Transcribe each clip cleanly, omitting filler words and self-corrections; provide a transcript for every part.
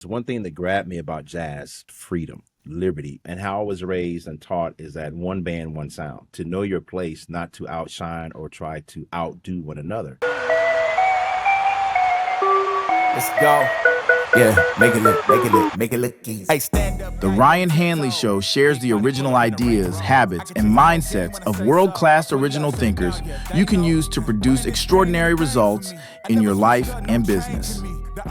One thing that grabbed me about jazz, freedom, liberty, and how I was raised and taught is that one band, one sound, to know your place, not to outshine or try to outdo one another. Let's go. Yeah, make it look easy. Hey, stand up. The Ryan Hanley Show shares the original ideas, habits, and mindsets of world-class original thinkers you can use to produce extraordinary results in your life and business.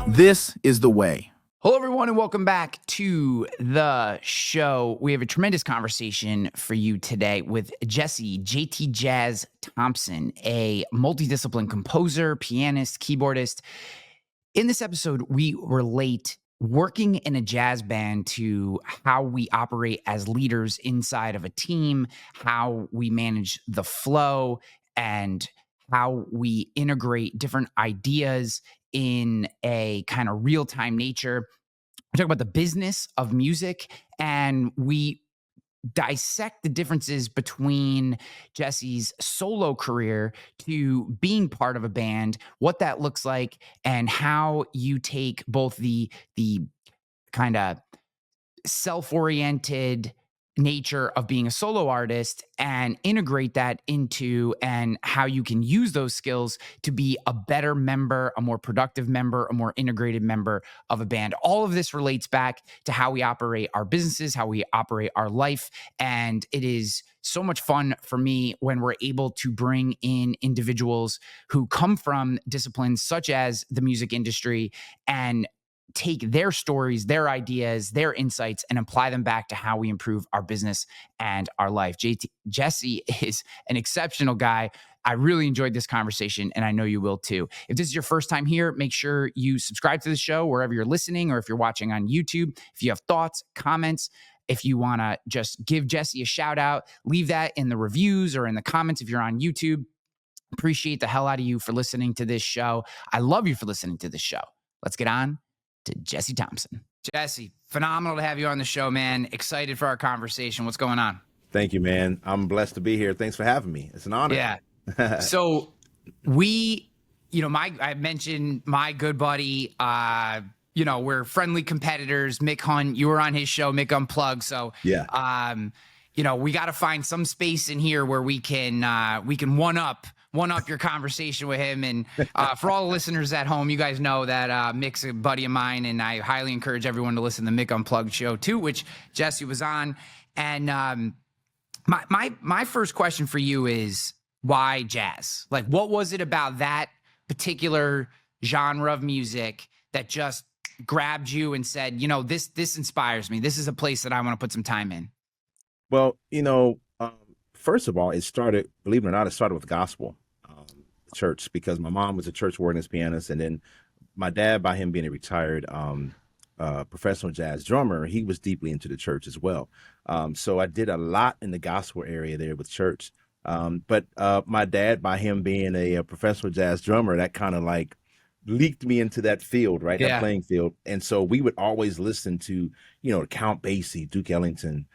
This is the way. Hello, everyone, and welcome back to the show. We have a tremendous conversation for you today with Jesse JTJazz Thompson, a multidisciplined composer, pianist, keyboardist. In this episode, we relate working in a jazz band to how we operate as leaders inside of a team, how we manage the flow, and how we integrate different ideas in a kind of real-time nature. We talk about the business of music, and we dissect the differences between Jesse's solo career to being part of a band, what that looks like, and how you take both the kind of self-oriented nature of being a solo artist and integrate that into and how you can use those skills to be a better member, a more productive member, a more integrated member of a band. All of this relates back to how we operate our businesses, how we operate our life. And it is so much fun for me when we're able to bring in individuals who come from disciplines such as the music industry and take their stories, their ideas, their insights, and apply them back to how we improve our business and our life. Jesse is an exceptional guy. I really enjoyed this conversation, and I know you will too. If this is your first time here, make sure you subscribe to the show wherever you're listening, or if you're watching on YouTube. If you have thoughts, comments, if you want to just give Jesse a shout out, leave that in the reviews or in the comments if you're on YouTube. Appreciate the hell out of you for listening to this show. I love you for listening to this show. Let's get on to Jesse Thompson. Jesse, phenomenal to have you on the show, man. Excited for our conversation. What's going on? Thank you, man. I'm blessed to be here. Thanks for having me. It's an honor. Yeah. So I mentioned my good buddy, we're friendly competitors. Mick Hunt, you were on his show, Mick Unplugged. So, yeah. We got to find some space in here where we can one up your conversation with him. And for all the listeners at home, you guys know that Mick's a buddy of mine, and I highly encourage everyone to listen to the Mick Unplugged show too, which Jesse was on. And my first question for you is, why jazz? Like, what was it about that particular genre of music that just grabbed you and said, this inspires me. This is a place that I want to put some time in? Well, first of all, believe it or not, it started with gospel church, because my mom was a church organist pianist. And then my dad, by him being a retired professional jazz drummer, he was deeply into the church as well. So I did a lot in the gospel area there with church. But my dad, by him being a professional jazz drummer, that kind of like leaked me into that field, right? Yeah. That playing field. And so we would always listen to, Count Basie, Duke Ellington,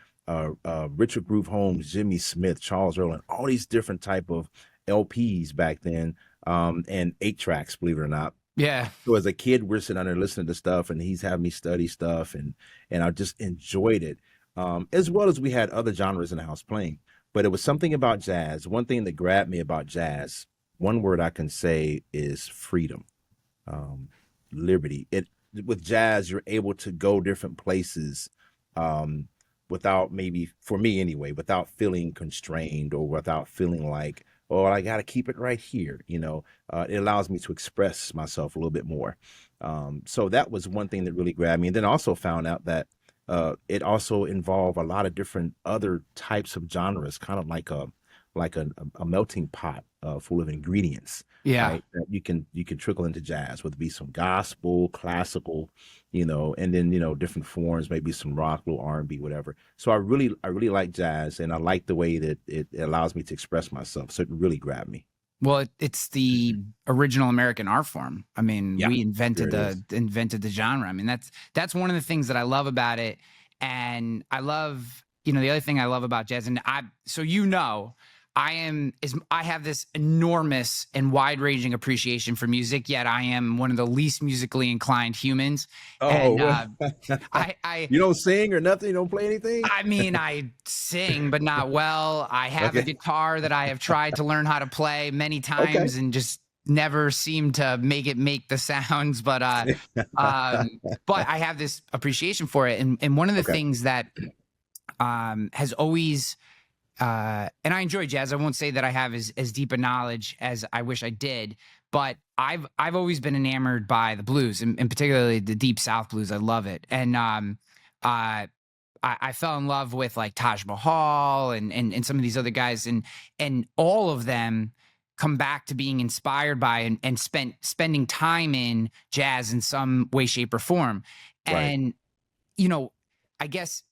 Richard Groove Holmes, Jimmy Smith, Charles Earl, and all these different type of LPs back then, and 8-tracks, believe it or not. Yeah. So as a kid, we're sitting under listening to stuff, and he's having me study stuff, and I just enjoyed it, as well as we had other genres in the house playing. But it was something about jazz. One thing that grabbed me about jazz, one word I can say is freedom, liberty. With jazz, you're able to go different places, without, maybe for me anyway, without feeling constrained or without feeling like, oh, I got to keep it right here. It allows me to express myself a little bit more. So that was one thing that really grabbed me. And then I also found out that it also involved a lot of different other types of genres, kind of like a melting pot full of ingredients. Yeah. Right? That you can trickle into jazz, whether it be some gospel, classical, and then, different forms, maybe some rock, little R&B, whatever. So I really like jazz, and I like the way that it allows me to express myself. So it really grabbed me. Well, it's the original American art form. I mean, Yeah, we invented sure the genre. I mean, that's one of the things that I love about it. And I love, the other thing I love about jazz, and I have this enormous and wide-ranging appreciation for music, yet I am one of the least musically inclined humans. And Oh, I you don't sing or nothing? You don't play anything? I mean, I sing, but not well. I have a Okay. guitar that I have tried to learn how to play many Okay. times and just never seem to make the sounds. But I have this appreciation for it. And one of the Okay. things that has always and I enjoy jazz. I won't say that I have as deep a knowledge as I wish I did, but I've always been enamored by the blues, and particularly the deep South blues. I love it, and I fell in love with like Taj Mahal and some of these other guys, and all of them come back to being inspired by and spending time in jazz in some way, shape, or form. Right. And I guess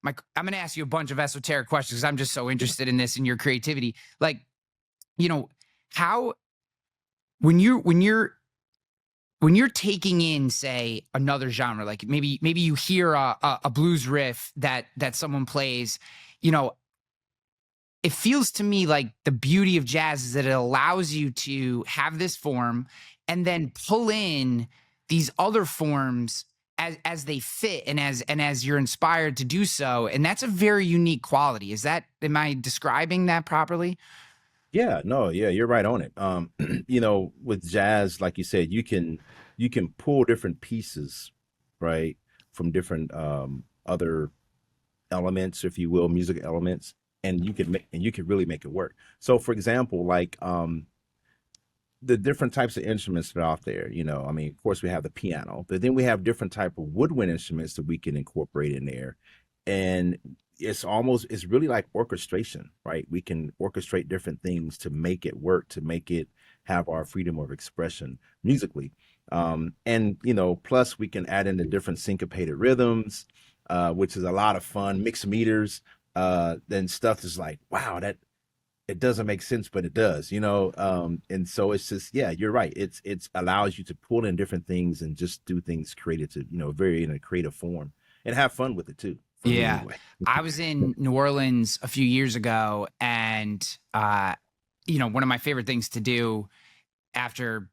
I'm going to ask you a bunch of esoteric questions because I'm just so interested in this and your creativity. Like, how when you're taking in, say, another genre, like maybe you hear a blues riff that someone plays, it feels to me like the beauty of jazz is that it allows you to have this form and then pull in these other forms as they fit and as you're inspired to do so. And that's a very unique quality. Am I describing that properly? Yeah, no, yeah, you're right on it. With jazz, like you said, you can pull different pieces, right, from different other elements, if you will, music elements, and you can really make it work. So, for example, like the different types of instruments that are out there, I mean, of course we have the piano, but then we have different type of woodwind instruments that we can incorporate in there. And it's really like orchestration, right? We can orchestrate different things to make it work, to make it have our freedom of expression musically. And plus we can add in the different syncopated rhythms, which is a lot of fun, mixed meters, then stuff is like, wow, that it doesn't make sense, but it does, and so it's just, yeah, you're right. It's allows you to pull in different things and just do things creative to, very in a creative form and have fun with it too. For me Yeah. anyway. I was in New Orleans a few years ago, and one of my favorite things to do after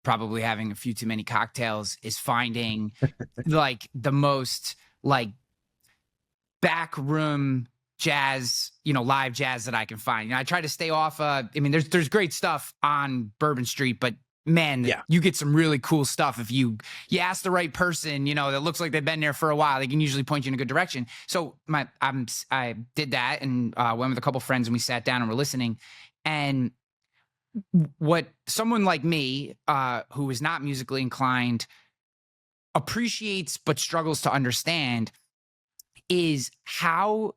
probably having a few too many cocktails is finding like the most like back room jazz, live jazz that I can find. I try to stay off. There's great stuff on Bourbon Street, but man, Yeah. you get some really cool stuff if you ask the right person, that looks like they've been there for a while. They can usually point you in a good direction. So I did that and went with a couple friends and we sat down and we're listening. And what someone like me, who is not musically inclined, appreciates but struggles to understand is how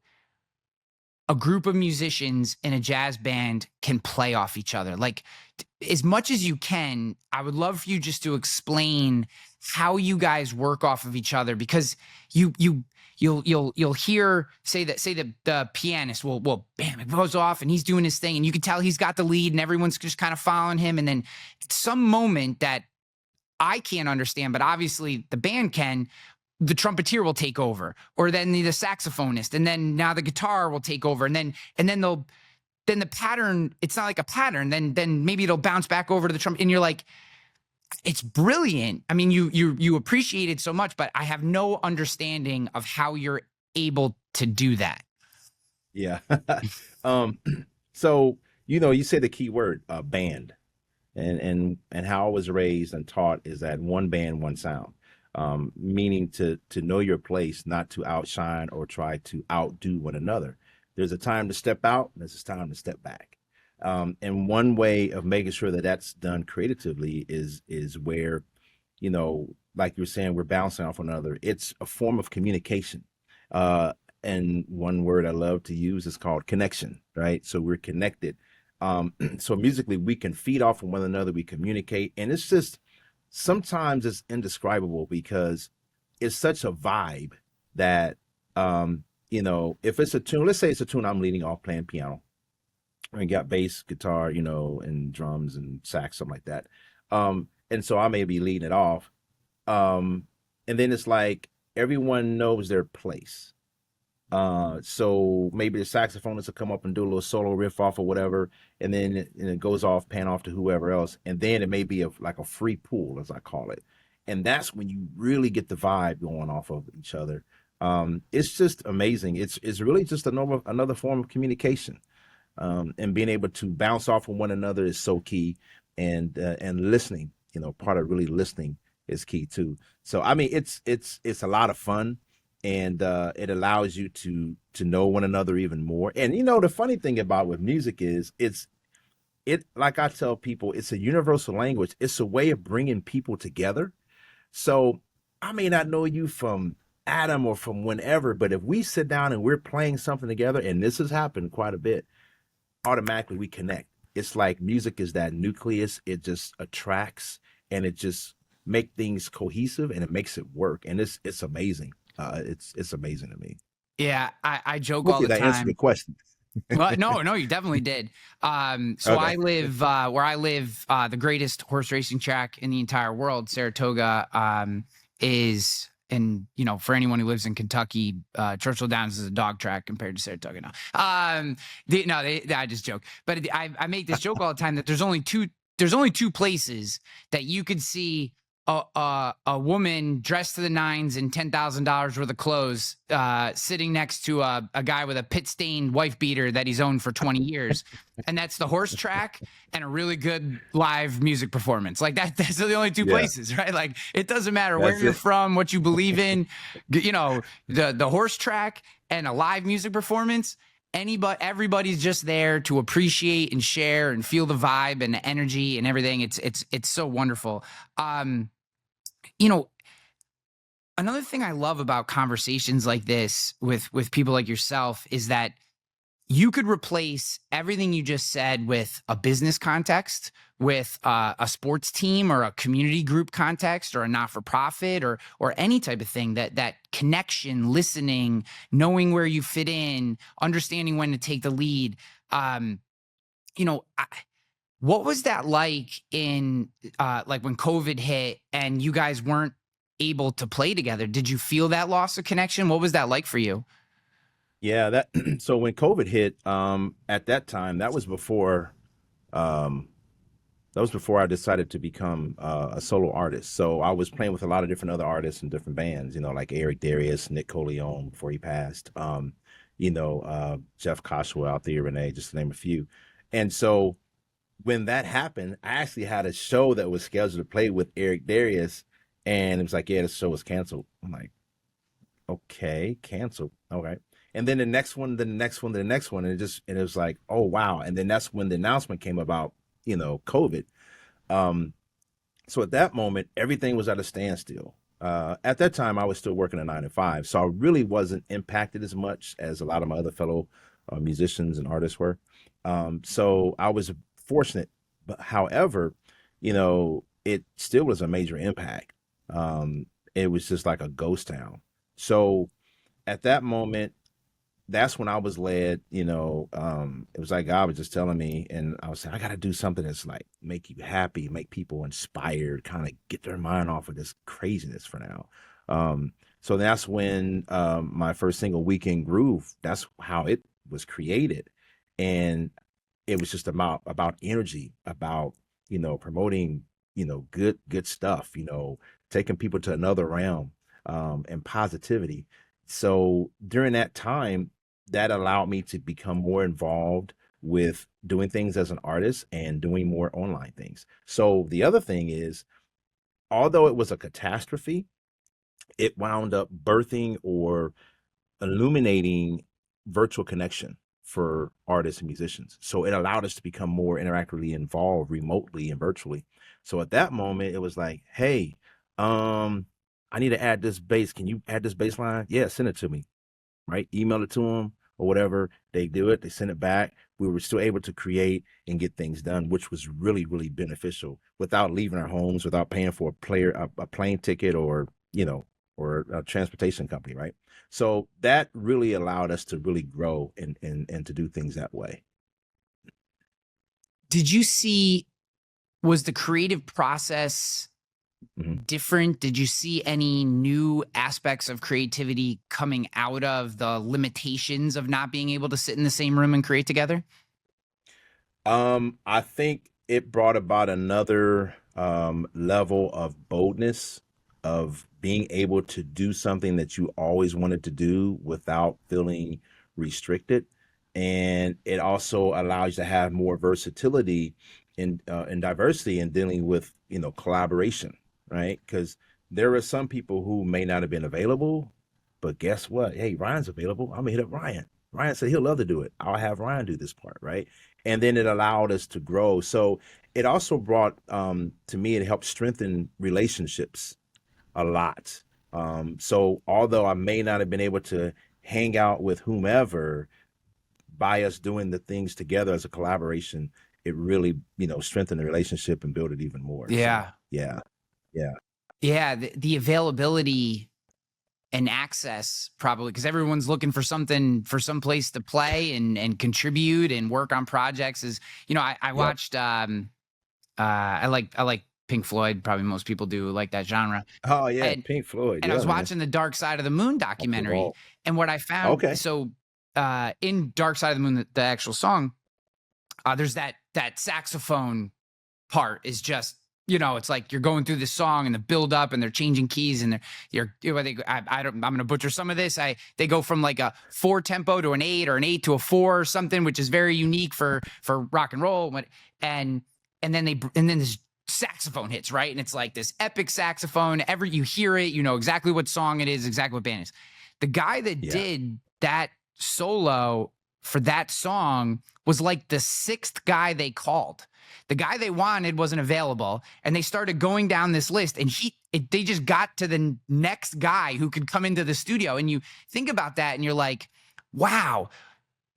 a group of musicians in a jazz band can play off each other. Like, as much as you can, I would love for you just to explain how you guys work off of each other, because you'll hear say that the pianist will bam, it goes off and he's doing his thing and you can tell he's got the lead and everyone's just kind of following him, and then some moment that I can't understand, but obviously the band can, the trumpeter will take over, or then the saxophonist, and then now the guitar will take over, and then the pattern, it's not like a pattern, then maybe it'll bounce back over to the trumpet, and you're like, it's brilliant. I mean, you appreciate it so much, but I have no understanding of how you're able to do that. Yeah. So, you say the key word, band, and how I was raised and taught is that one band, one sound. Meaning to know your place, not to outshine or try to outdo one another. There's a time to step out, and there's a time to step back. And one way of making sure that that's done creatively is where, like you're saying, we're bouncing off one another. It's a form of communication. And one word I love to use is called connection, right? So we're connected. So musically, we can feed off of one another, we communicate, and it's just, sometimes it's indescribable because it's such a vibe that, if it's a tune, let's say it's a tune I'm leading off playing piano and got bass, guitar, and drums and sax, something like that. And so I may be leading it off. And then it's like everyone knows their place. So maybe the saxophonist will come up and do a little solo riff off or whatever, and then it goes off, pan off to whoever else, and then it may be like a free pool, as I call it, and that's when you really get the vibe going off of each other. It's just amazing. It's really just another form of communication, and being able to bounce off of one another is so key, and listening. Part of really listening is key too. So I mean, it's a lot of fun, and it allows you to know one another even more. And the funny thing about with music is it like I tell people, it's a universal language. It's a way of bringing people together. So I may not know you from Adam or from whenever, but if we sit down and we're playing something together, and this has happened quite a bit, automatically we connect. It's like music is that nucleus. It just attracts, and it just make things cohesive, and it makes it work. And it's amazing. It's amazing to me. Yeah, I joke all Hopefully the that time. answered your question. Well, no, you definitely did. So Okay. I live where I live, the greatest horse racing track in the entire world, Saratoga, is. And for anyone who lives in Kentucky, Churchill Downs is a dog track compared to Saratoga. No, I just joke. But I make this joke all the time that there's only two places that you could see a woman dressed to the nines in $10,000 worth of clothes, sitting next to a guy with a pit stained wife beater that he's owned for 20 years. And that's the horse track and a really good live music performance. Like that's the only two places, right? Like it doesn't matter where you're from, what you believe in, the horse track and a live music performance. Everybody's just there to appreciate and share and feel the vibe and the energy and everything. It's so wonderful. Another thing I love about conversations like this with people like yourself is that you could replace everything you just said with a business context, with a sports team or a community group context or a not-for-profit or any type of thing, that connection, listening, knowing where you fit in, understanding when to take the lead. What was that like in like when COVID hit and you guys weren't able to play together? Did you feel that loss of connection? What was that like for you? Yeah, so when COVID hit, at that time, that was before I decided to become a solo artist. So I was playing with a lot of different other artists and different bands, like Eric Darius, Nick Coleon before he passed, Jeff Coswell out there, Renee, just to name a few. And so when that happened, I actually had a show that was scheduled to play with Eric Darius, and it was like, yeah, the show was canceled. I'm like, okay, canceled. All right. And then the next one, and it was like, oh wow. And then that's when the announcement came about, COVID. So at that moment, everything was at a standstill. At that time, I was still working a 9 to 5, so I really wasn't impacted as much as a lot of my other fellow musicians and artists were. So I was fortunate, but however, it still was a major impact. It was just like a ghost town. So at that moment, that's when I was led, it was like God was just telling me, and I was saying, I got to do something that's like make you happy, make people inspired, kind of get their mind off of this craziness for now. So that's when my first single, Weekend Groove, that's how it was created. And it was just about energy, about, promoting, good stuff, taking people to another realm, and positivity. So during that time, that allowed me to become more involved with doing things as an artist and doing more online things. So the other thing is, although it was a catastrophe, it wound up birthing or illuminating virtual connection for artists and musicians. So it allowed us to become more interactively involved remotely and virtually. So at that moment, it was like, hey, I need to add this bass. Can you add this bass line? Yeah, send it to me, right? Email it to them or whatever. They do it. They send it back. We were still able to create and get things done, which was really, really beneficial without leaving our homes, without paying for a plane ticket or a transportation company, right? So that really allowed us to really grow and to do things that way. Was the creative process different? Did you see any new aspects of creativity coming out of the limitations of not being able to sit in the same room and create together? I think it brought about another level of boldness, of being able to do something that you always wanted to do without feeling restricted. And it also allows you to have more versatility and diversity in dealing with, collaboration, right? Because there are some people who may not have been available, but guess what? Hey, Ryan's available. I'm gonna hit up Ryan. Ryan said he'll love to do it. I'll have Ryan do this part, right? And then it allowed us to grow. So it also brought, to me, it helped strengthen relationships a lot. So although I may not have been able to hang out with whomever, by us doing the things together as a collaboration, it really, strengthened the relationship and built it even more. Yeah. So, yeah. Yeah. Yeah. The availability and access, probably because everyone's looking for something, for some place to play and contribute and work on projects. Is, I watched, I like Pink Floyd. Probably most people do like that genre. Oh yeah, And, Pink Floyd. and I was watching the Dark Side of the Moon documentary, and what I found, Okay. so in Dark Side of the Moon, the actual song, there's that saxophone part is just, it's like you're going through this song and the build up and they're changing keys and I'm going to butcher some of this. They go from like a 4 tempo to an 8 or an 8 to a 4 or something, which is very unique for rock and roll. And then this saxophone hits, right? And it's like this epic saxophone. You hear it, you know exactly what song it is, exactly what band it is. The guy that did that solo for that song was like the 6th guy they called. The guy they wanted wasn't available, and they started going down this list, and they just got to the next guy who could come into the studio. And you think about that and you're like, wow,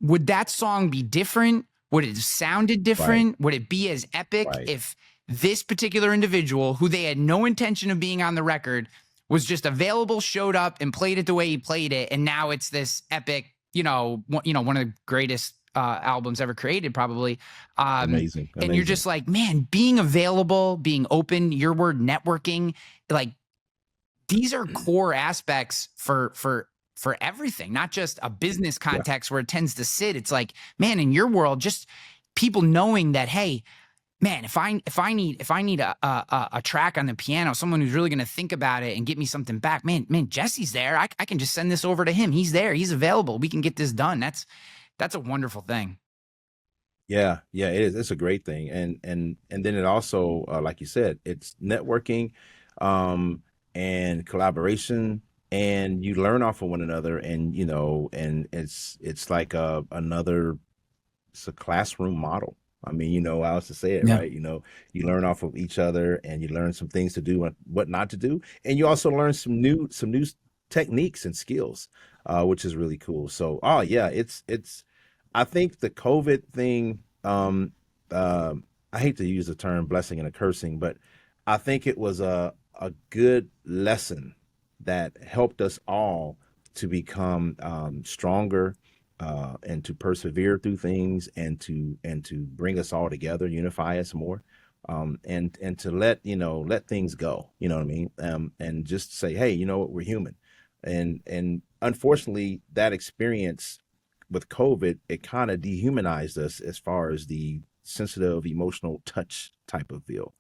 would that song be different? Would it have sounded different? Right. Would it be as epic if this particular individual, who they had no intention of being on the record, was just available, showed up and played it the way he played it, and now it's this epic, one of the greatest albums ever created, probably. Amazing. And you're just like, man, being available, being open, your word, networking, like these are core aspects for everything, not just a business context where it tends to sit. It's like, man, in your world, just people knowing that, hey, man, if I need a track on the piano, someone who's really going to think about it and get me something back, man, Jesse's there. I can just send this over to him. He's there. He's available. We can get this done. That's a wonderful thing. Yeah, it is. It's a great thing. And then it also, like you said, it's networking, and collaboration, and you learn off of one another, and, and it's like it's a classroom model. I mean, how else to say it, right? You learn off of each other, and you learn some things to do and what not to do. And you also learn some new techniques and skills, which is really cool. So, I think the COVID thing, I hate to use the term blessing and a cursing, but I think it was a good lesson that helped us all to become stronger, and to persevere through things, and to bring us all together, unify us more, and to let things go. You know what I mean? And just say, hey, you know what, we're human. And unfortunately, that experience with COVID, it kind of dehumanized us as far as the sensitive, emotional touch type of feel.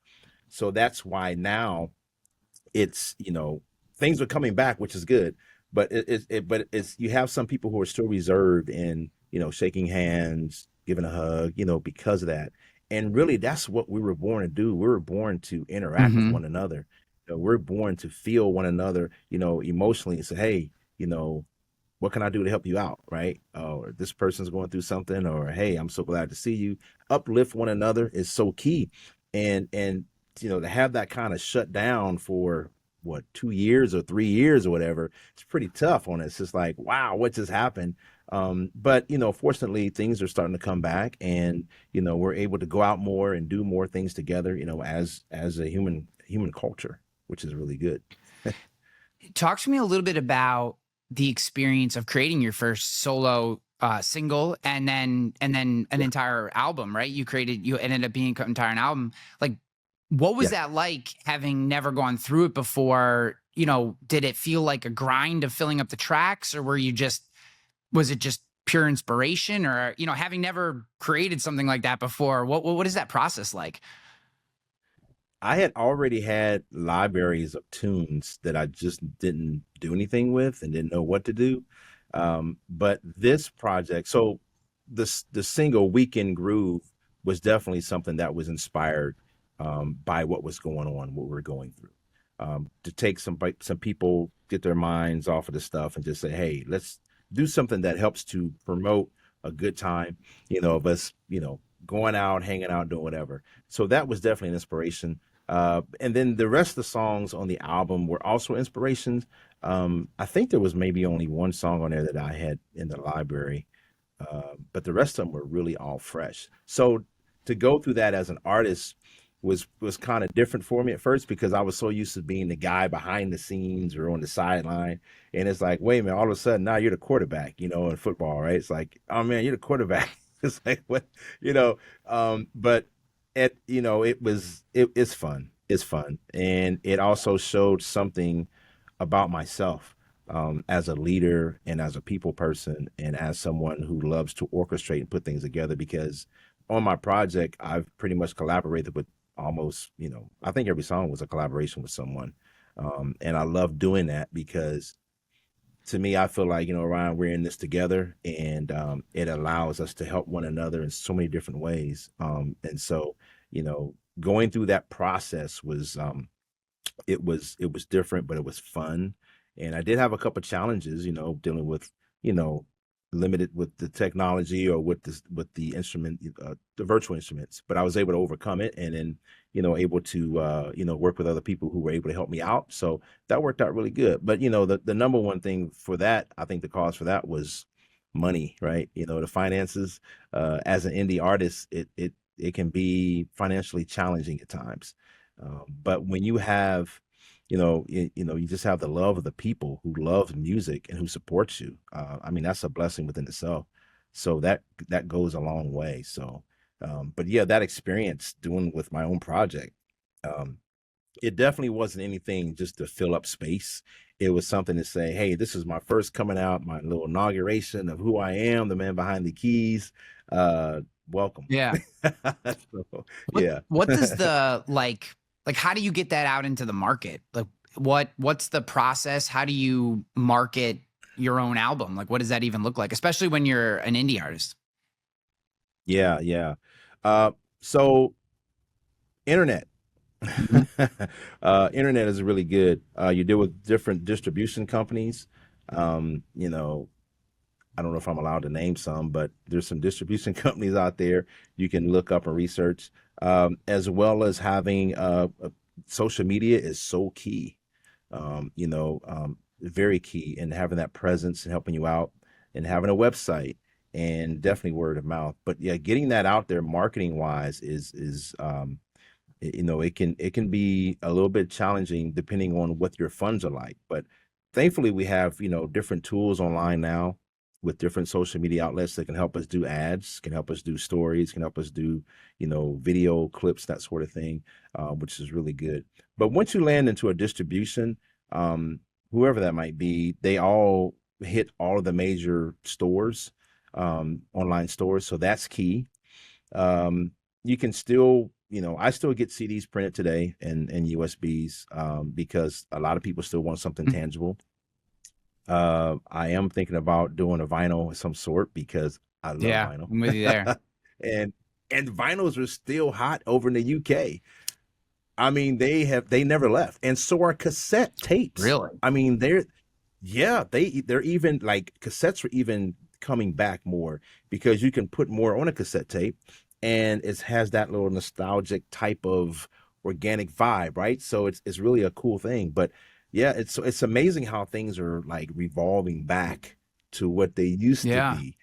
So that's why now it's, things are coming back, which is good. But it's you have some people who are still reserved in, shaking hands, giving a hug, because of that. And really, that's what we were born to do. We were born to interact with one another. We're born to feel one another, emotionally, and say, hey, what can I do to help you out, right? Or this person's going through something, or hey, I'm so glad to see you. Uplift one another is so key. And to have that kind of shut down for 2 years or 3 years or whatever, it's pretty tough on us. It's like, wow, what just happened? But fortunately, things are starting to come back, and we're able to go out more and do more things together, as a human culture, which is really good. Talk to me a little bit about the experience of creating your first solo single, and then an entire album, right? You ended up being an entire album. Like, What was Yeah. that like, having never gone through it before? Did it feel like a grind of filling up the tracks, or was it just pure inspiration? Or, having never created something like that before, what is that process like? I had already had libraries of tunes that I just didn't do anything with and didn't know what to do. But this project, so the single Weekend Groove was definitely something that was inspired by what was going on, what we're going through. To take some people, get their minds off of the stuff and just say, hey, let's do something that helps to promote a good time, of us, going out, hanging out, doing whatever. So that was definitely an inspiration. And then the rest of the songs on the album were also inspirations. I think there was maybe only one song on there that I had in the library, but the rest of them were really all fresh. So to go through that as an artist was kind of different for me at first, because I was so used to being the guy behind the scenes or on the sideline. And it's like, wait a minute, all of a sudden now you're the quarterback, in football, right? It's like, oh man, you're the quarterback. It's like, what, but it's fun. It's fun. And it also showed something about myself, as a leader and as a people person and as someone who loves to orchestrate and put things together, because on my project, I've pretty much collaborated with almost, I think every song was a collaboration with someone. And I love doing that because to me, I feel like, Ryan, we're in this together, and it allows us to help one another in so many different ways. And so, going through that process was, it was different, but it was fun. And I did have a couple of challenges, dealing with, limited with the technology or with the instrument, the virtual instruments, but I was able to overcome it, and then, able to, work with other people who were able to help me out. So that worked out really good. But, the number one thing for that, I think the cause for that was money, right? The finances, as an indie artist, it can be financially challenging at times. But when you have, you just have the love of the people who love music and who supports you. I mean, that's a blessing within itself. So that goes a long way. So, but yeah, that experience doing with my own project, it definitely wasn't anything just to fill up space. It was something to say, hey, this is my first coming out, my little inauguration of who I am, the man behind the keys. Welcome. Yeah. So, yeah. What does the like, how do you get that out into the market? Like, what's the process? How do you market your own album? Like, what does that even look like, especially when you're an indie artist? Yeah. So internet. Internet is really good. You deal with different distribution companies. I don't know if I'm allowed to name some, but there's some distribution companies out there you can look up and research, as well as having social media is so key, very key in having that presence and helping you out, and having a website, and definitely word of mouth. But yeah, getting that out there marketing wise is it can be a little bit challenging depending on what your funds are like. But thankfully we have, different tools online now with different social media outlets that can help us do ads, can help us do stories, can help us do, video clips, that sort of thing, which is really good. But once you land into a distribution, whoever that might be, they all hit all of the major stores, online stores. So that's key. You can still, I still get CDs printed today and USBs, because a lot of people still want something tangible. I am thinking about doing a vinyl of some sort because I love vinyl. I'm with you there. and vinyls are still hot over in the UK. I mean, they never left. And so are cassette tapes. Really? I mean, they're even like cassettes are even coming back more because you can put more on a cassette tape, and it has that little nostalgic type of organic vibe, right? So it's really a cool thing. But yeah, it's amazing how things are like revolving back to what they used to be.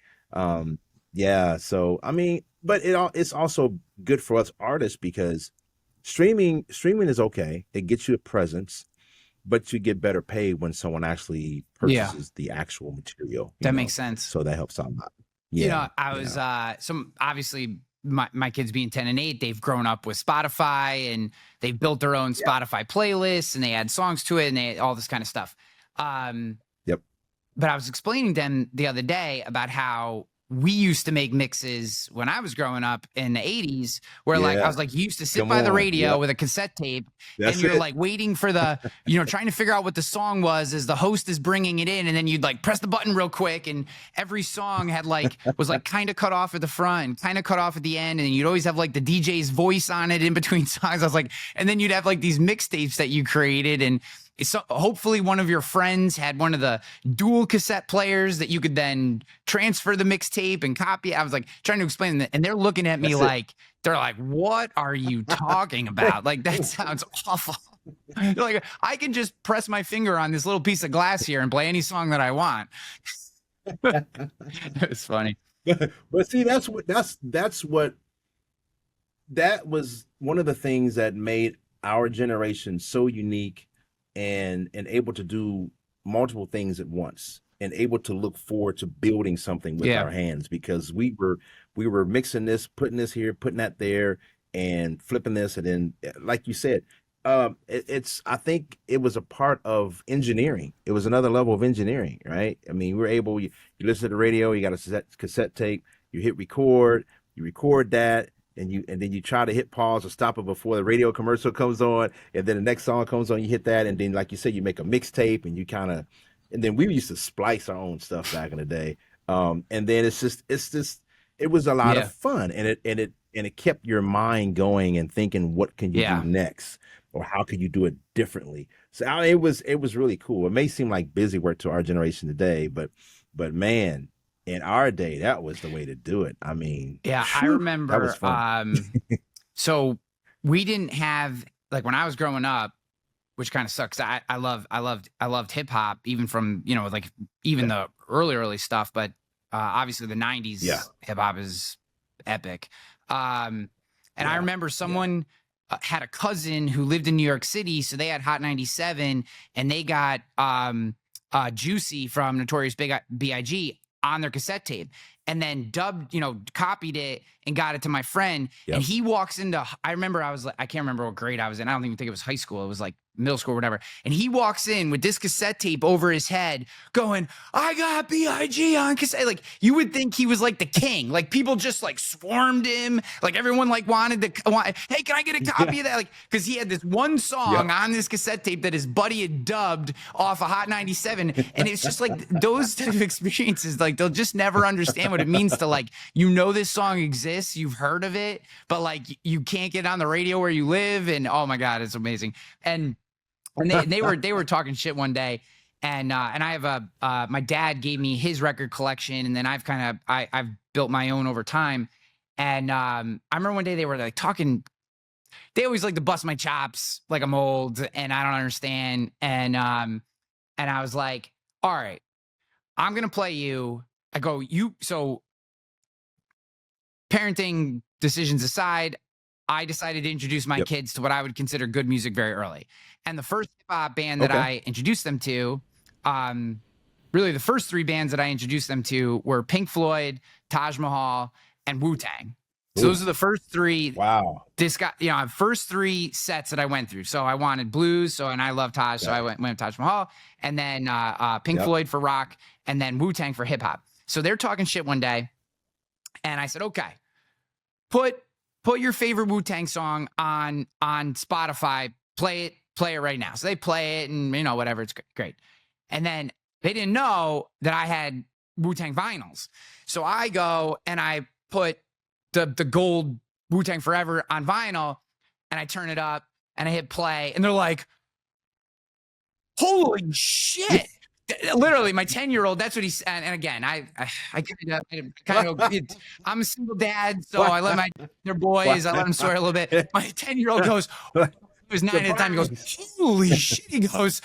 So I mean, but it's also good for us artists because streaming is okay. It gets you a presence, but you get better paid when someone actually purchases the actual material. That makes sense. So that helps out a lot. I was obviously my kids being 10 and 8, they've grown up with Spotify and they've built their own Spotify playlists and they add songs to it and they all this kind of stuff. Yep. But I was explaining to them the other day about how we used to make mixes when I was growing up in the 80s where like, I was like, you used to sit by the radio with a cassette tape and you're like waiting for the, trying to figure out what the song was as the host is bringing it in. And then you'd like press the button real quick. And every song had was kind of cut off at the front and kind of cut off at the end. And you'd always have like the DJ's voice on it in between songs. I was like, and then you'd have like these mixtapes that you created. And so hopefully one of your friends had one of the dual cassette players that you could then transfer the mixtape and copy. I was like trying to explain that, and they're looking at me they're like, what are you talking about? Like, that sounds awful. They're like, I can just press my finger on this little piece of glass here and play any song that I want. It's funny. But see, that was one of the things that made our generation so unique and able to do multiple things at once and able to look forward to building something with our hands, because we were mixing this, putting this here, putting that there, and flipping this. And then, like you said, I think it was a part of engineering. It was another level of engineering, right? I mean, we're able, you listen to the radio, you got a cassette tape, you hit record, you record that, and then you try to hit pause or stop it before the radio commercial comes on, and then the next song comes on, you hit that, and then like you said, you make a mixtape, and and then we used to splice our own stuff back in the day. And then it was a lot of fun, and it kept your mind going and thinking, what can you do next, or how can you do it differently? So it was really cool. It may seem like busy work to our generation today, but man, in our day, that was the way to do it. I mean, I remember. That was fun. So we didn't have, like, when I was growing up, which kind of sucks. I loved hip hop, even from even the early stuff. But obviously the '90s hip hop is epic. And I remember someone had a cousin who lived in New York City, so they had Hot 97, and they got Juicy from Notorious B.I.G. on their cassette tape, and then copied it and got it to my friend. And he walks into, I remember I can't remember what grade I was in. I don't even think it was high school. It was like middle school or whatever. And he walks in with this cassette tape over his head going, I got B.I.G. on cassette. Like, you would think he was like the king. Like, people just like swarmed him. Like, everyone like wanted to, hey, can I get a copy of that? Like, because he had this one song on this cassette tape that his buddy had dubbed off of Hot 97. And it's just like those type of experiences, like, they'll just never understand what it means to, like, this song exists, you've heard of it, but like you can't get on the radio where you live. And oh my God, it's amazing. And they were talking shit one day, and I have my dad gave me his record collection, and then I've built my own over time. And I remember one day they were like talking. They always like to bust my chops like I'm old and I don't understand. And I was like, all right, I'm gonna play you. I go, so parenting decisions aside, I decided to introduce my kids to what I would consider good music very early. And the first hip hop band that I introduced them to, really the first three bands that I introduced them to were Pink Floyd, Taj Mahal, and Wu-Tang. So those are the first three. Wow. First three sets that I went through. So I wanted blues, and I love Taj, so I went with Taj Mahal, and then Pink Floyd for rock, and then Wu-Tang for hip hop. So they're talking shit one day, and I said, okay, put your favorite Wu-Tang song on Spotify, play it right now. So they play it, and whatever, it's great. And then they didn't know that I had Wu-Tang vinyls. So I go and I put the gold Wu-Tang Forever on vinyl, and I turn it up and I hit play, and they're like, holy shit. Literally, my 10-year-old, that's what he said. And again, I kind of, I'm a single dad, so I let their boys, I let them swear a little bit. My 10-year-old goes, he was 9 at the time, he goes, holy shit. He goes,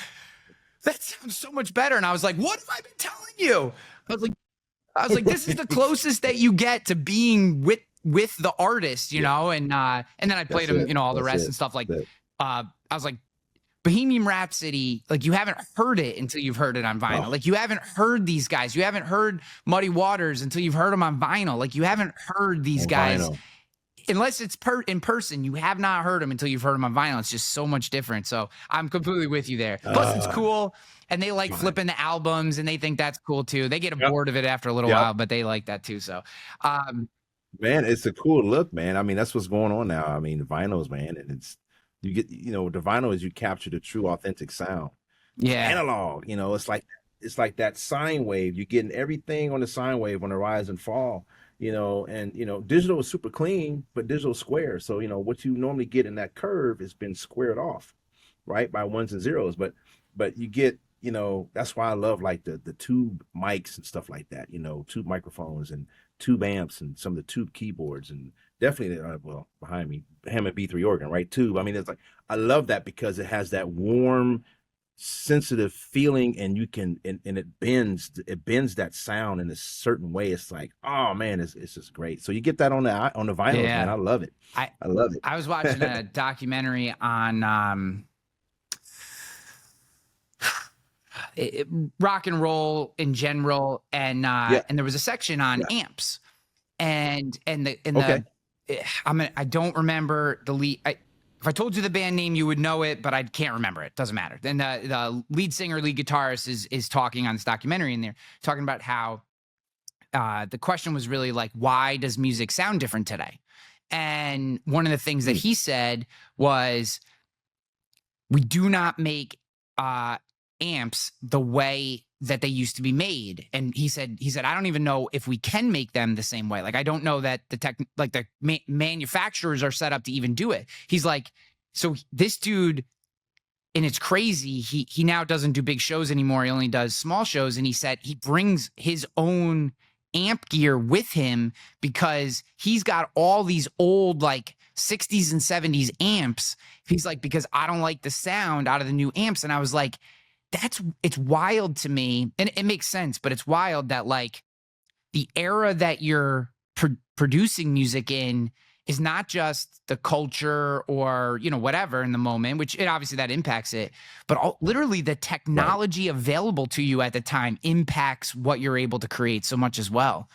that sounds so much better. And I was like, what have I been telling you? I was like, this is the closest that you get to being with the artist, know? And then I played him, all the rest and stuff like that. I was like, Bohemian Rhapsody, like, you haven't heard it until you've heard it on vinyl. Like, you haven't heard these guys. You haven't heard Muddy Waters until you've heard them on vinyl. Like, you haven't heard these guys. Vinyl. unless it's in person, you have not heard them until you've heard them on vinyl. It's just so much different. So I'm completely with you there. Plus, it's cool, and they like flipping the albums, and they think that's cool too. They get bored of it after a little while, but they like that too. So, man, it's a cool look, man. I mean, that's what's going on now. I mean, the vinyls, man, and it's you get, you know, the vinyl is you capture the true, authentic sound. Yeah, Analog, you know, it's like that sine wave. You're getting everything on the sine wave on the rise and fall. You know, and you know, digital is super clean, but digital square. So, you know, what you normally get in that curve has been squared off, right, by ones and zeros. But you get, you know, that's why I love like the tube mics and stuff like that. You know, tube microphones and tube amps and some of the tube keyboards, and definitely, well, behind me, Hammond B3 organ, right? Tube. I mean, it's like I love that because it has that warm, sensitive feeling, and you can and it bends that sound in a certain way. It's like, oh man, it's just great. So you get that on the vinyls, man. I love it. I love it. I was watching a documentary on rock and roll in general, and there was a section on amps, I don't remember the lead. If I told you the band name, you would know it, but I can't remember it. Doesn't matter. Then the lead singer, lead guitarist is talking on this documentary, and they're talking about how the question was really like, why does music sound different today? And one of the things that he said was, we do not make amps the way that they used to be made. And he said, I don't even know if we can make them the same way. Like, I don't know that the manufacturers are set up to even do it. He's like, so this dude, and it's crazy, he now doesn't do big shows anymore. He only does small shows. And he said he brings his own amp gear with him because he's got all these old like 60s and 70s amps. He's like, because I don't like the sound out of the new amps. And I was like, it's wild to me, and it makes sense, but it's wild that like the era that you're producing music in is not just the culture or, you know, whatever in the moment, which obviously that impacts it, but literally the technology available to you at the time impacts what you're able to create so much as well.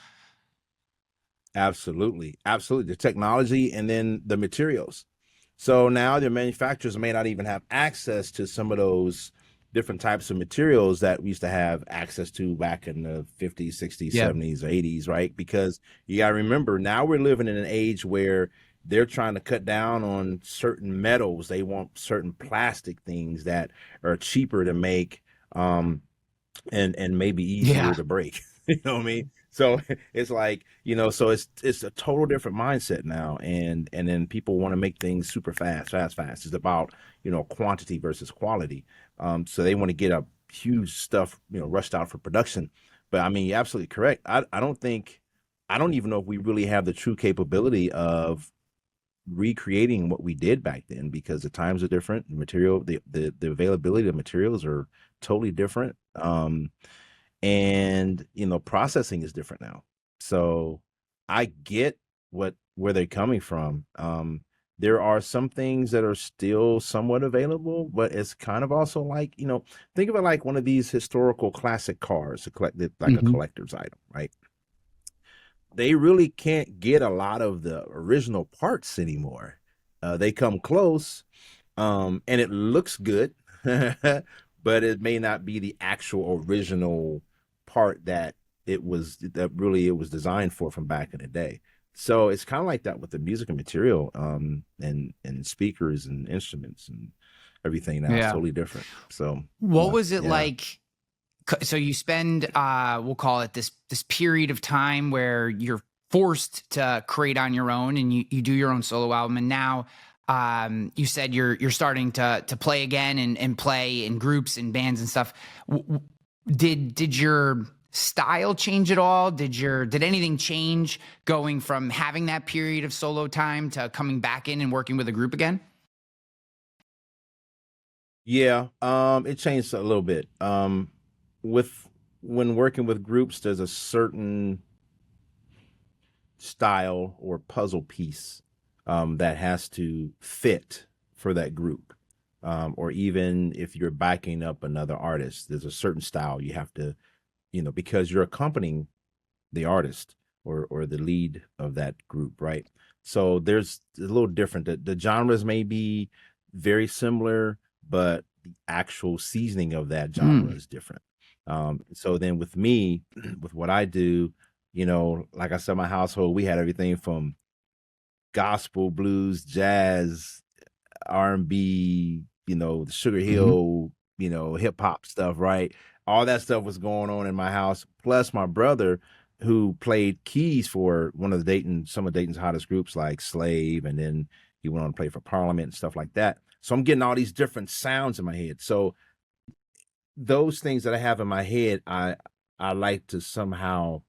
Absolutely. The technology, and then the materials. So now the manufacturers may not even have access to some of those different types of materials that we used to have access to back in the 50s, 60s, 70s, or 80s, right? Because you got to remember, now we're living in an age where they're trying to cut down on certain metals. They want certain plastic things that are cheaper to make, and maybe easier to break. You know what I mean? So it's like, you know, so it's a total different mindset now. And then people want to make things super fast. It's about, you know, quantity versus quality. So they want to get a huge stuff, you know, rushed out for production. But I mean, you're absolutely correct. I don't even know if we really have the true capability of recreating what we did back then, because the times are different. The material, the availability of materials are totally different. And, you know, processing is different now. So I get where they're coming from. There are some things that are still somewhat available, but it's kind of also like, you know, think of it like one of these historical classic cars, like a collector's item, right? They really can't get a lot of the original parts anymore. They come close, and it looks good, but it may not be the actual original part that it was designed for from back in the day. So it's kind of like that with the music and material, and speakers and instruments and everything now. It's totally different. So what was it like? So you spend, we'll call it this period of time where you're forced to create on your own, and you do your own solo album. And now, you said you're starting to play again and play in groups and bands and stuff. Did your style change at all? Did anything change going from having that period of solo time to coming back in and working with a group again? Yeah, it changed a little bit. When working with groups, there's a certain style or puzzle piece that has to fit for that group. Or even if you're backing up another artist, there's a certain style you have to, you know, because you're accompanying the artist. or the lead of that group, right? So there's a little different. The genres may be very similar, but the actual seasoning of that genre is different. So then with me, with what I do, like I said, my household, we had everything from gospel, blues, jazz, R&B, the Sugar Hill, hip hop stuff, right? All that stuff was going on in my house. Plus my brother, who played keys for some of Dayton's hottest groups like Slave, and then he went on to play for Parliament and stuff like that. So I'm getting all these different sounds in my head. So those things that I have in my head, I like to somehow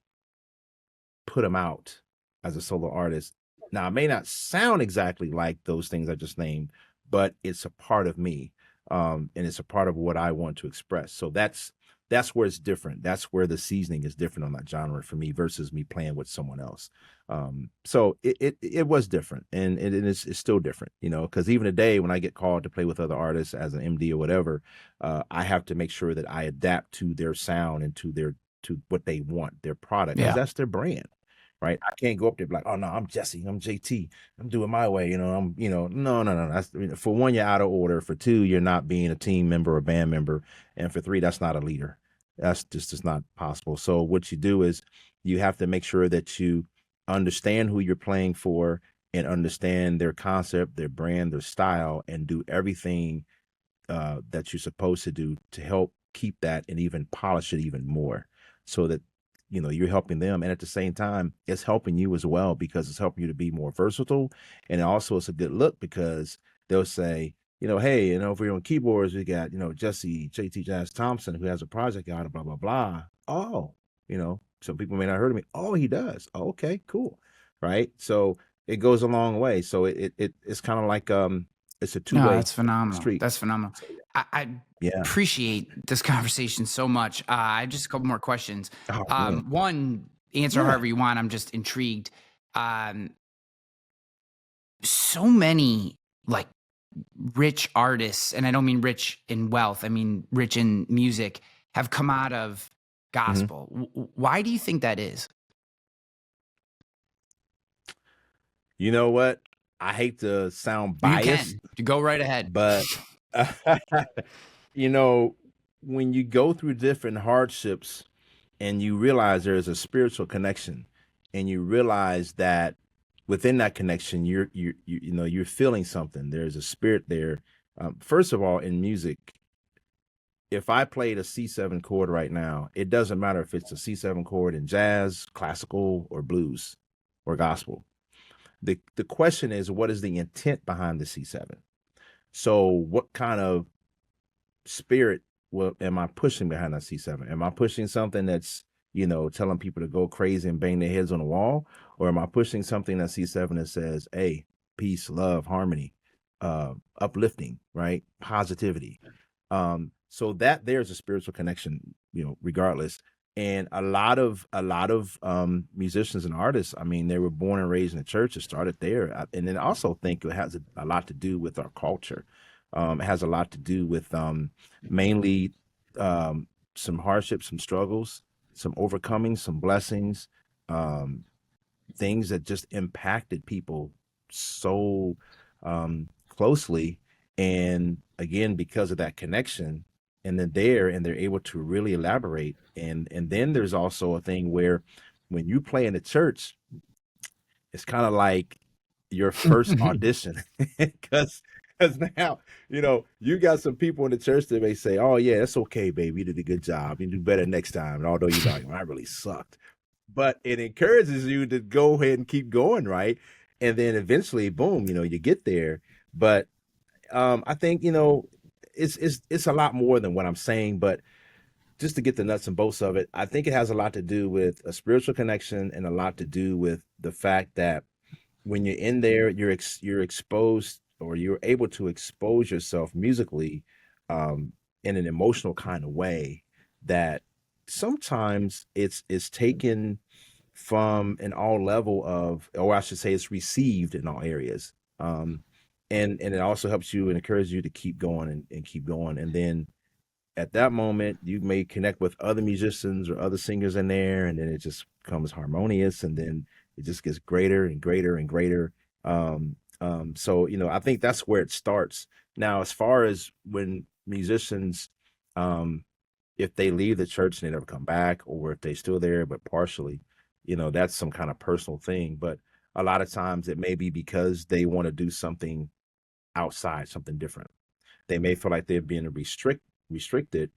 put them out as a solo artist. Now, it may not sound exactly like those things I just named, but it's a part of me, and it's a part of what I want to express. So that's where it's different. That's where the seasoning is different on that genre for me versus me playing with someone else. So it was different, and it's still different, because even today when I get called to play with other artists as an MD or whatever, I have to make sure that I adapt to their sound and to what they want, their product, because that's their brand. Right. I can't go up there and be like, oh no, I'm Jesse, I'm JT, I'm doing my way. No. That's, for one, you're out of order. For two, you're not being a team member or band member. And for three, that's not a leader. That's just not possible. So what you do is you have to make sure that you understand who you're playing for and understand their concept, their brand, their style, and do everything that you're supposed to do to help keep that and even polish it even more, so that you're helping them, and at the same time it's helping you as well, because it's helping you to be more versatile. And also it's a good look, because they'll say, hey, over here on keyboards we got Jesse JTJazz Thompson, who has a project out of blah blah blah. Oh, some people may not have heard of me. Oh, he does. Oh, okay, cool. Right. So it goes a long way. So it's kind of like it's a two-way. No, that's phenomenal. Street. That's phenomenal. I appreciate this conversation so much. I have just a couple more questions. One, answer however you want. I'm just intrigued. So many like rich artists, and I don't mean rich in wealth, I mean rich in music, have come out of gospel. Why do you think that is? You know what? I hate to sound biased. You can. Go right ahead. But when you go through different hardships and you realize there is a spiritual connection, and you realize that within that connection, you're feeling something. There's a spirit there. First of all, in music, if I played a C7 chord right now, it doesn't matter if it's a C7 chord in jazz, classical, or blues, or gospel. The question is, what is the intent behind the C7? So what kind of spirit am I pushing behind that C7? Am I pushing something that's, telling people to go crazy and bang their heads on the wall? Or am I pushing something that C7 that says, hey, peace, love, harmony, uplifting, right? Positivity. So that there's a spiritual connection, regardless. And a lot of musicians and artists, I mean, they were born and raised in the church. It started there. And then I also think it has a lot to do with our culture. It has a lot to do with mainly some hardships, some struggles, some overcoming, some blessings, things that just impacted people so closely. And again, because of that connection, and then they're able to really elaborate. And then there's also a thing where when you play in the church, it's kind of like your first audition, because now, you got some people in the church that may say, oh yeah, that's okay, baby, you did a good job, you do better next time. And although you're like, well, I really sucked, but it encourages you to go ahead and keep going, right? And then eventually, boom, you get there. But I think, it's a lot more than what I'm saying, but just to get the nuts and bolts of it, I think it has a lot to do with a spiritual connection, and a lot to do with the fact that when you're in there, you're exposed, or you're able to expose yourself musically in an emotional kind of way that sometimes it's taken from an all level of, or I should say it's received in all areas. And it also helps you and encourages you to keep going and keep going. And then at that moment, you may connect with other musicians or other singers in there, and then it just becomes harmonious, and then it just gets greater and greater and greater. So, I think that's where it starts. Now, as far as when musicians, if they leave the church and they never come back, or if they're still there but partially, that's some kind of personal thing. But a lot of times it may be because they want to do something outside, something different. They may feel like they're being restricted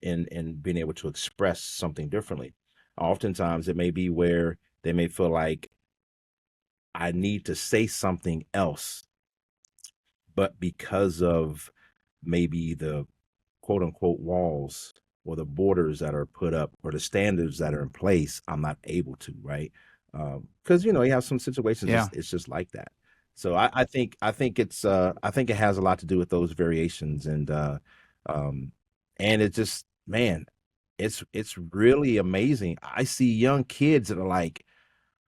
in being able to express something differently. Oftentimes it may be where they may feel like, I need to say something else, but because of maybe the quote unquote walls or the borders that are put up or the standards that are in place, I'm not able to, right? Because you have some situations, Yeah. it's just like that. So I think it has a lot to do with those variations, and it just, man, it's really amazing. I see young kids that are like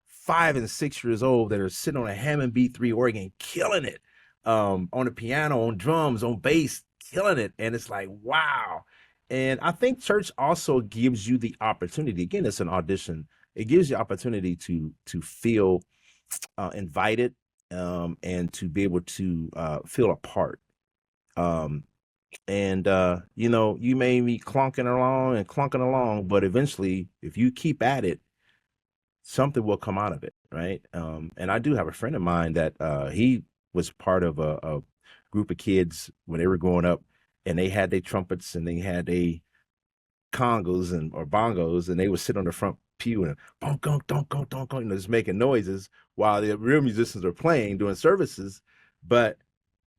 5 and 6 years old that are sitting on a Hammond B3 organ, killing it, on the piano, on drums, on bass, killing it. And it's like, wow. And I think church also gives you the opportunity. Again, it's an audition. It gives you opportunity to feel invited, and to be able to feel a part. You may be clunking along, but eventually, if you keep at it, something will come out of it, right? And I do have a friend of mine that he was part of a group of kids when they were growing up, and they had their trumpets and they had their congos or bongos, and they would sit on the front pew and bonk, donk, donk, donk, donk, donk, just making noises while the real musicians are playing, doing services. But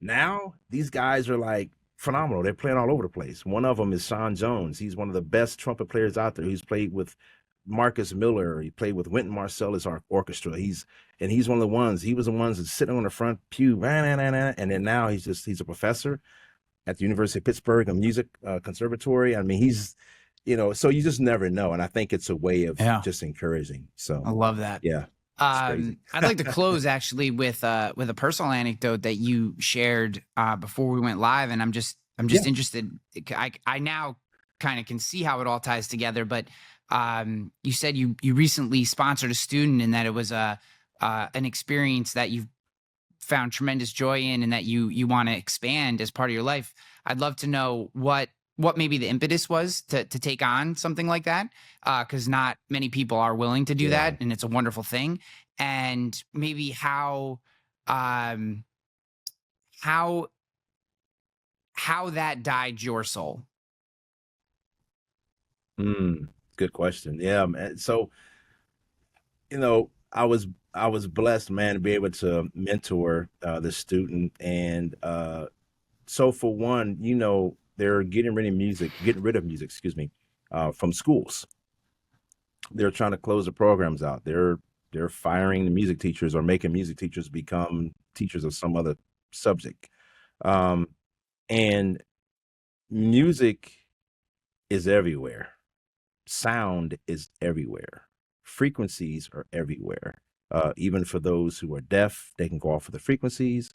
now these guys are like phenomenal. They're playing all over the place. One of them is Sean Jones. He's one of the best trumpet players out there. He's played with Marcus Miller. He played with Wynton Marsalis orchestra. He's one of the ones. He was the ones that's sitting on the front pew, and then now he's a professor at the University of Pittsburgh, a music conservatory. I mean, he's, so you just never know. And I think it's a way of just encouraging. So I love that. Yeah. I'd like to close actually with a personal anecdote that you shared before we went live, and I'm just interested. I now kind of can see how it all ties together. But you said you recently sponsored a student, and that it was an experience that you've found tremendous joy in, and that you want to expand as part of your life. I'd love to know what maybe the impetus was to take on something like that, because not many people are willing to do that, and it's a wonderful thing. And maybe how that dyed your soul. Good question. Yeah, man. So, I was blessed, man, to be able to mentor the student, and so for one, they're getting rid of music, excuse me, from schools. They're trying to close the programs out. They're firing the music teachers or making music teachers become teachers of some other subject. And music is everywhere. Sound is everywhere. Frequencies are everywhere. Even for those who are deaf, they can go off of the frequencies,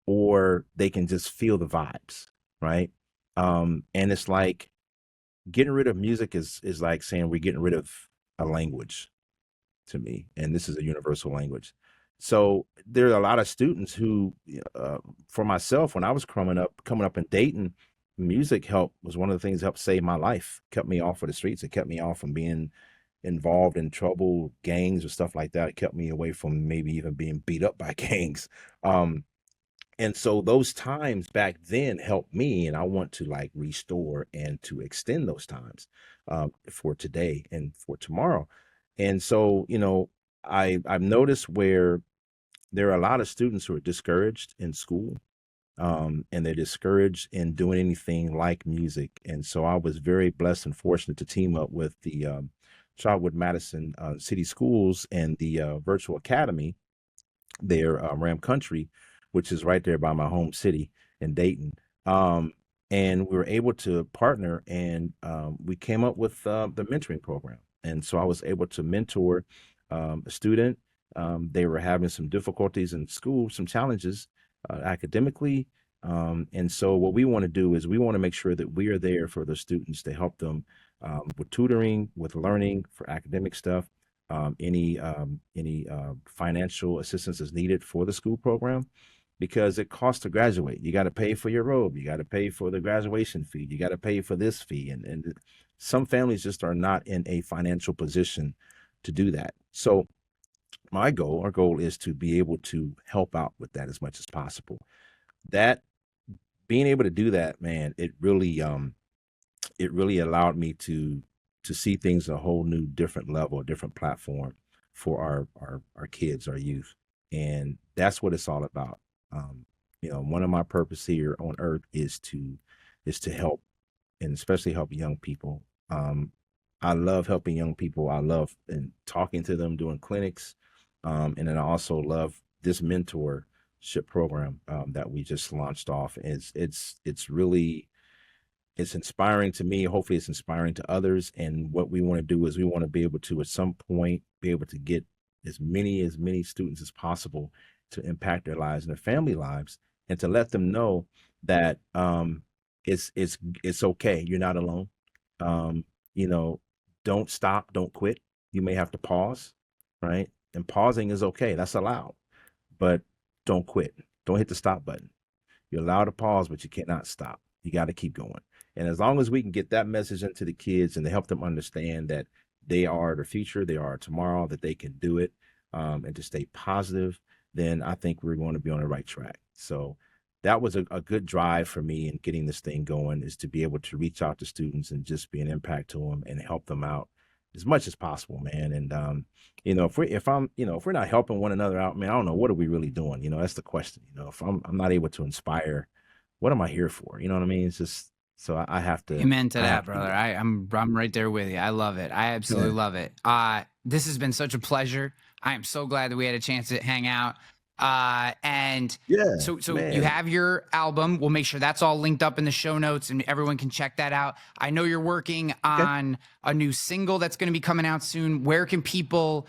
or they can just feel the vibes, right? And it's like getting rid of music is like saying we're getting rid of a language to me, and this is a universal language. So there are a lot of students who, for myself, when I was coming up in Dayton, music was one of the things that helped save my life, kept me off of the streets. It kept me off from being involved in trouble, gangs or stuff like that. It kept me away from maybe even being beat up by gangs. And so those times back then helped me, and I want to like restore and to extend those times for today and for tomorrow. And so, I've noticed where there are a lot of students who are discouraged in school, and they're discouraged in doing anything like music. And so I was very blessed and fortunate to team up with the Charlotte Madison City Schools and the Virtual Academy there, Ram Country, which is right there by my home city in Dayton. And we were able to partner, and we came up with the mentoring program. And so I was able to mentor a student. They were having some difficulties in school, some challenges academically, And so what we want to do is we want to make sure that we are there for the students to help them with tutoring, with learning, for academic stuff, any financial assistance is needed for the school program, because it costs to graduate. You got to pay for your robe, you got to pay for the graduation fee, you got to pay for this fee, and some families just are not in a financial position to do that. So our goal is to be able to help out with that as much as possible. That being able to do that, man, it really allowed me to see things a whole new, different level, a different platform for our kids, our youth. And that's what it's all about. One of my purpose here on earth is to help, and especially help young people. I love helping young people. I love and talking to them, doing clinics. And then I also love this mentorship program that we just launched off. It's inspiring to me. Hopefully it's inspiring to others. And what we want to do is we want to be able to, at some point, be able to get as many students as possible to impact their lives and their family lives, and to let them know that it's okay. You're not alone. Don't stop, don't quit. You may have to pause, right? And pausing is okay. That's allowed. But don't quit. Don't hit the stop button. You're allowed to pause, but you cannot stop. You got to keep going. And as long as we can get that message into the kids and to help them understand that they are the future, they are tomorrow, that they can do it, and to stay positive, then I think we're going to be on the right track. So that was a good drive for me in getting this thing going, is to be able to reach out to students and just be an impact to them and help them out as much as possible, man. And if we're not helping one another out, man, I don't know, what are we really doing? That's the question. If I'm not able to inspire, what am I here for? You know what I mean? It's just, so I have to. Amen to that, brother. I'm right there with you. I love it. I absolutely love it. This has been such a pleasure. I am so glad that we had a chance to hang out. So man, you have your album. We'll make sure that's all linked up in the show notes and everyone can check that out. I know you're working on a new single that's going to be coming out soon. Where can people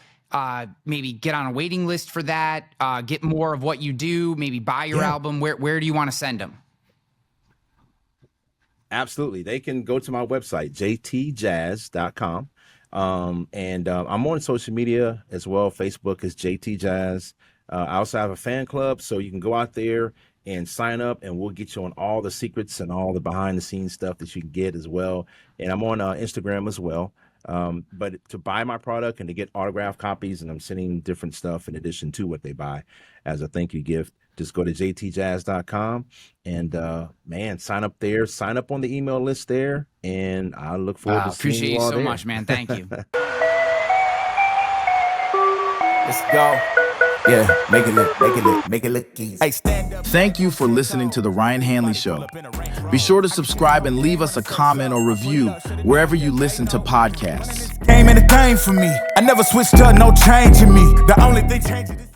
maybe get on a waiting list for that, get more of what you do, maybe buy your album? Where do you want to send them? Absolutely. They can go to my website, JTJazz.com. And I'm on social media as well. Facebook is JTJazz. I also have a fan club, so you can go out there and sign up, and we'll get you on all the secrets and all the behind the scenes stuff that you can get as well. And I'm on Instagram as well. But to buy my product and to get autographed copies, and I'm sending different stuff in addition to what they buy as a thank you gift, just go to jtjazz.com and man, sign up there, sign up on the email list there, and I look forward to seeing appreciate you all so there. much, man. Thank you. Let's go. Yeah, make it look easy. Hey, stand up. Thank you for listening to The Ryan Hanley Show. Be sure to subscribe and leave us a comment or review wherever you listen to podcasts. Came in the game for me. I never switched up, no change in me. The only thing changing is